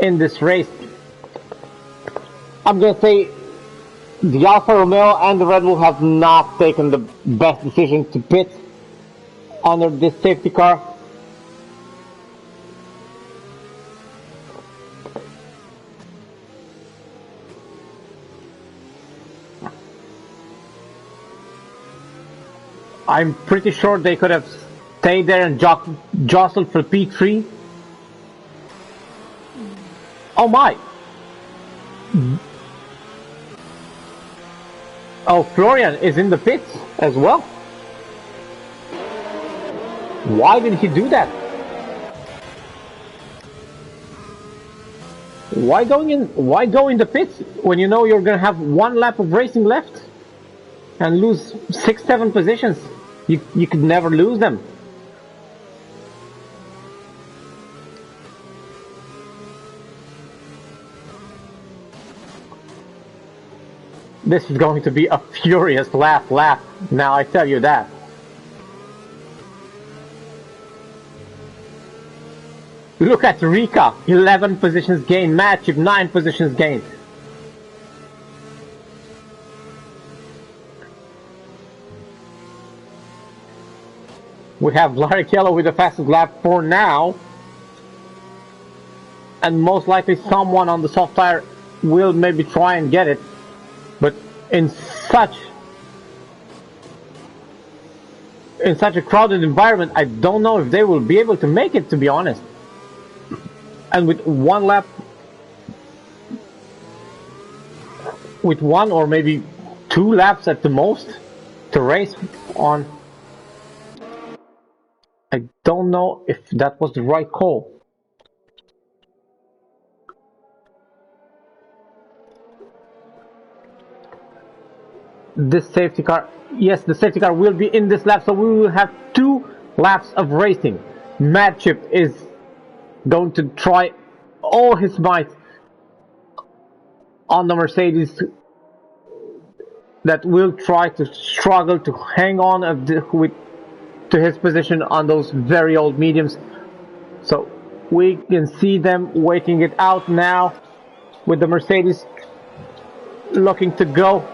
in this race. I'm gonna say the Alfa Romeo and the Red Bull have not taken the best decision to pit under this safety car. I'm pretty sure they could have stayed there and jostled for P3. Oh my! Oh, Florian is in the pits as well. Why did he do that? Why go in the pits when you know you're gonna have one lap of racing left and lose 6-7 positions? You could never lose them. This is going to be a furious lap, now I tell you that. Look at Rika, 11 positions gained, Matchip 9 positions gained. We have Barrichello with the fastest lap for now. And most likely someone on the soft tire will maybe try and get it. But in such a crowded environment, I don't know if they will be able to make it, to be honest. And with one lap, with one or maybe 2 laps at the most to race on, I don't know if that was the right call. This safety car, yes, the safety car will be in this lap, so we will have 2 laps of racing. Matchip is going to try all his might on the Mercedes that will try to struggle to hang on to his position on those very old mediums. So we can see them waiting it out now with the Mercedes looking to go.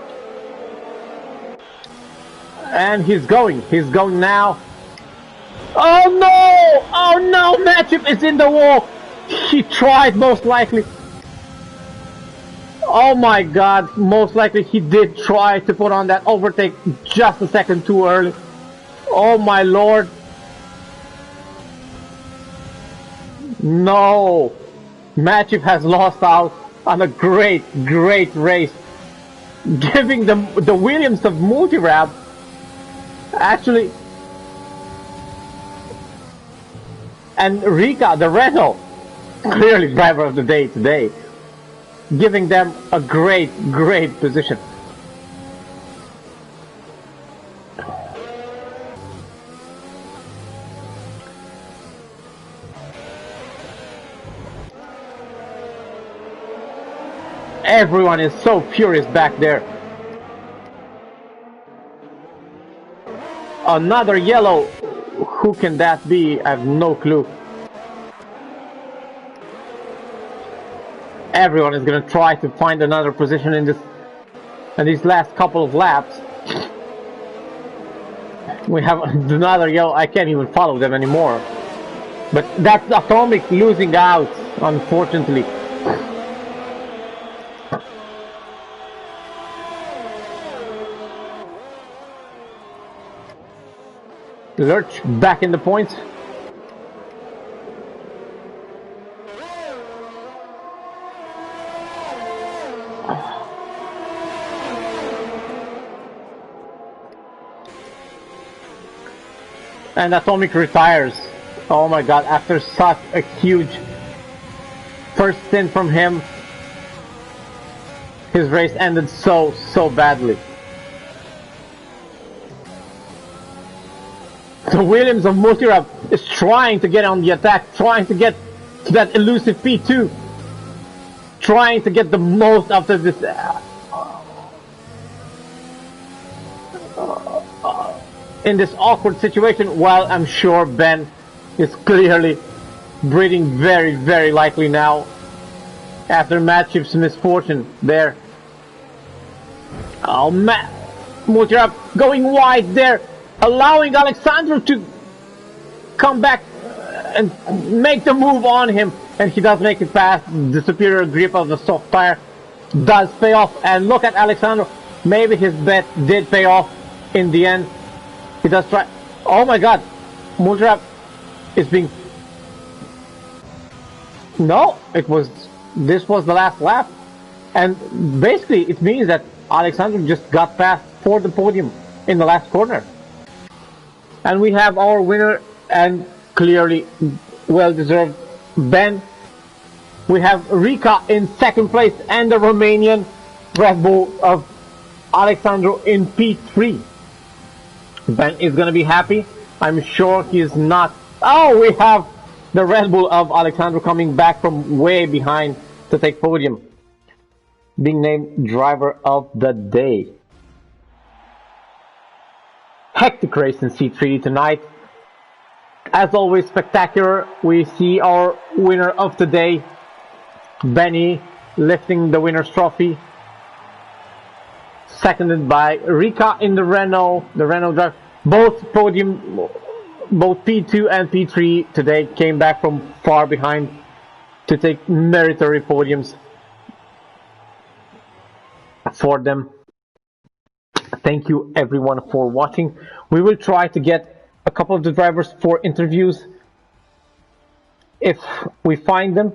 And he's going now. Oh no! Oh no! Matchip is in the wall! He tried, most likely. Oh my god, most likely he did try to put on that overtake just a second too early. Oh my lord. No! Matchip has lost out on a great race. Giving the Williams of Multirab actually, and Rika, the Renault, clearly driver of the day today, giving them a great position. Everyone is so furious back there. Another yellow. Who can that be? I have no clue. Everyone is gonna try to find another position in these last couple of laps. We have another yellow. I can't even follow them anymore. But that's Atomic losing out, unfortunately. Lurch back in the points. And Atomic retires. Oh my god, after such a huge first stint from him, his race ended so badly. The Williams of Multirab is trying to get on the attack, trying to get to that elusive P2, trying to get the most out of this. in this awkward situation? Well, I'm sure Ben is clearly breathing very, very likely now after Matchip's misfortune there. Oh, Mutirap going wide there, allowing Alexandru to come back and make the move on him, and he does make it past. The superior grip of the soft tire does pay off, and look at Alexandru. Maybe his bet did pay off in the end. He does try. Oh my god, Mutirap is being... No, this was the last lap, and basically it means that Alexandru just got past for the podium in the last corner. And we have our winner, and clearly well-deserved, Ben. We have Rika in second place and the Romanian Red Bull of Alexandru in P3. Ben is going to be happy. I'm sure he is not. Oh, we have the Red Bull of Alexandru coming back from way behind to take podium, being named driver of the day. Hectic race in C3 tonight. As always, spectacular. We see our winner of the day, Benny, lifting the winner's trophy, seconded by Rika in the Renault drive. Both podium, both P2 and P3 today came back from far behind to take meritorious podiums for them. Thank you everyone for watching. We will try to get a couple of the drivers for interviews if we find them.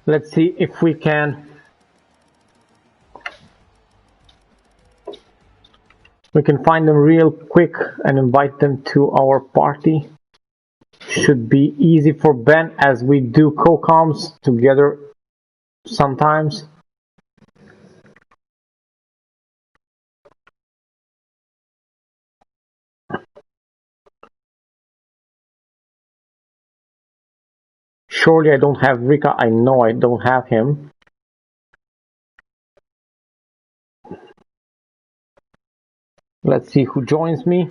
Let's see if we can find them real quick and invite them to our party. Should be easy for Ben, as we do co-coms together sometimes. Surely I don't have Rika. I know I don't have him. Let's see who joins me.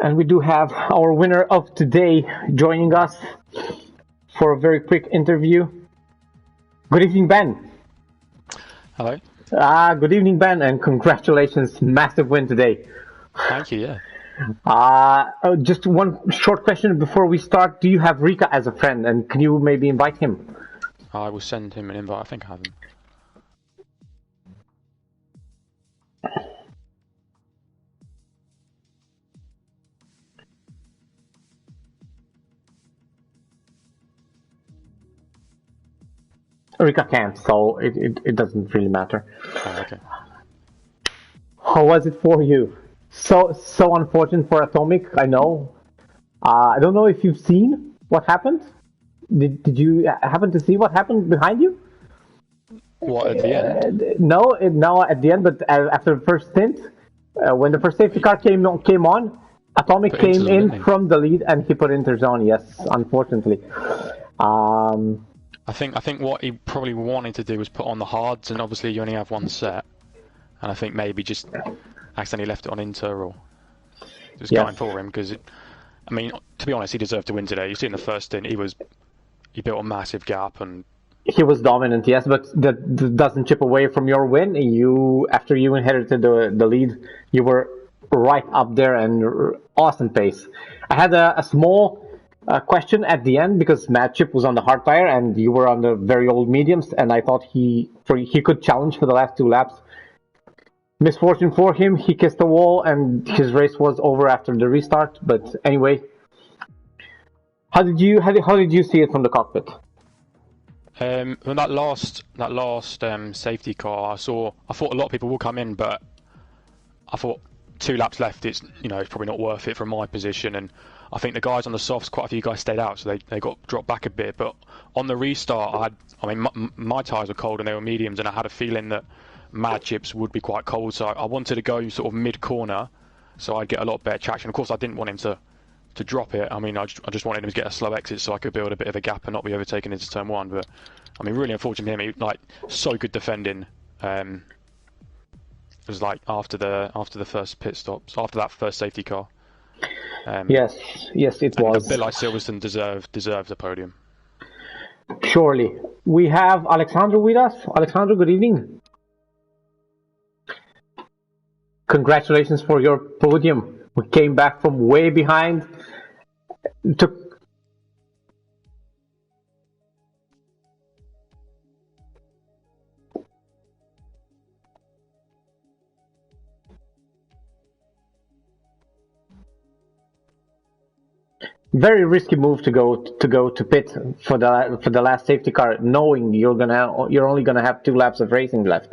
And we do have our winner of today joining us for a very quick interview. Good evening, Ben. Hello. Good evening, Ben, and congratulations, massive win today. Thank you, yeah. Just one short question before we start. Do you have Rika as a friend, and can you maybe invite him? I will send him an invite. I think I have him. Rika can't, so it doesn't really matter. Oh, okay. How was it for you? So unfortunate for Atomic, I know. I don't know if you've seen what happened. Did you happen to see what happened behind you? What, at the end? No, at the end, but after the first stint, when the first safety car came on, Atomic came in from the lead and he put Interzone. Yes, unfortunately. I think what he probably wanted to do was put on the hards, and obviously you only have one set. And I think maybe just accidentally left it on Inter, or just going for him, because I mean, to be honest, he deserved to win today. You see in the first stint, he built a massive gap, and he was dominant, yes, but that doesn't chip away from your win. After you inherited the lead, you were right up there and awesome pace. I had a small question at the end, because Matchip was on the hard tire and you were on the very old mediums, and I thought he could challenge for the last 2 laps. Misfortune for him, he kissed the wall and his race was over after the restart. But anyway, how did you see it from the cockpit? When that last safety car, I thought a lot of people will come in, but I thought 2 laps left, it's probably not worth it from my position, and I think the guys on the softs, quite a few guys stayed out, so they got dropped back a bit. But on the restart, my tyres were cold and they were mediums, and I had a feeling that Mad Chips would be quite cold, so I wanted to go sort of mid-corner, so I'd get a lot better traction. Of course, I didn't want him to drop it. I mean, I just wanted him to get a slow exit so I could build a bit of a gap and not be overtaken into turn one. But I mean, really unfortunate for him. He, like, so good defending. It was like after the first pit stops, after that first safety car. Yes, it was. A bit like Silverstone deserved the podium. Surely. We have Alexandru with us. Alexandru, good evening. Congratulations for your podium. We came back from way behind. Took very risky move to go to pit for the last safety car, knowing you're only gonna have 2 laps of racing left.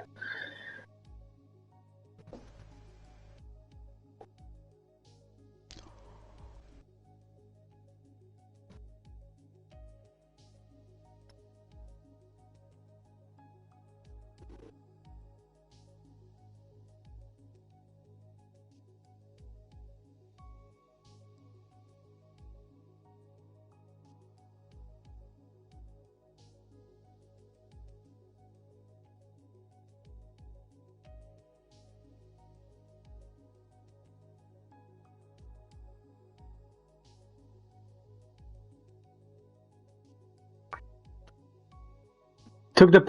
Took the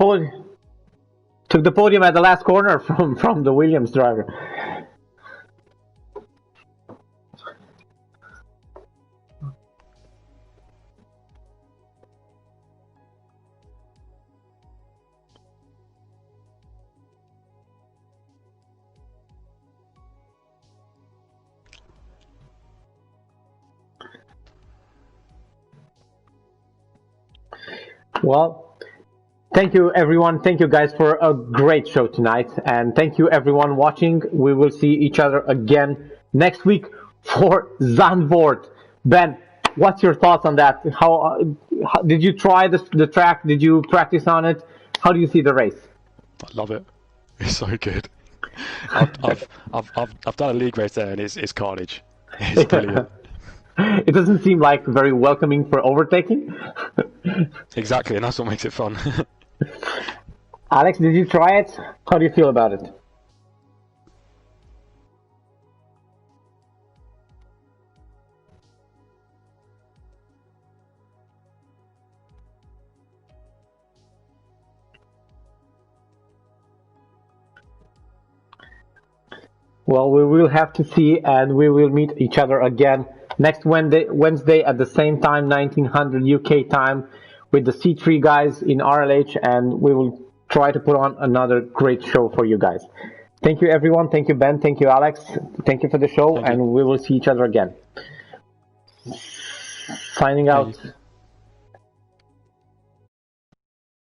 podium at the last corner from the Williams driver. Well, thank you everyone, thank you guys for a great show tonight, and thank you everyone watching. We will see each other again next week for Zandvoort. Ben, what's your thoughts on that? How did you try the track? Did you practice on it? How do you see the race? I love it. It's so good. I've done a league race there, and it's carnage. It's brilliant. It doesn't seem like very welcoming for overtaking. Exactly, and that's what makes it fun. Alex, did you try it? How do you feel about it? Well, we will have to see, and we will meet each other again next Wednesday at the same time, 1900 UK time, with the C3 guys in RLH, and we will try to put on another great show for you guys. Thank you, everyone. Thank you, Ben. Thank you, Alex. Thank you for the show, and we will see each other again. Signing out.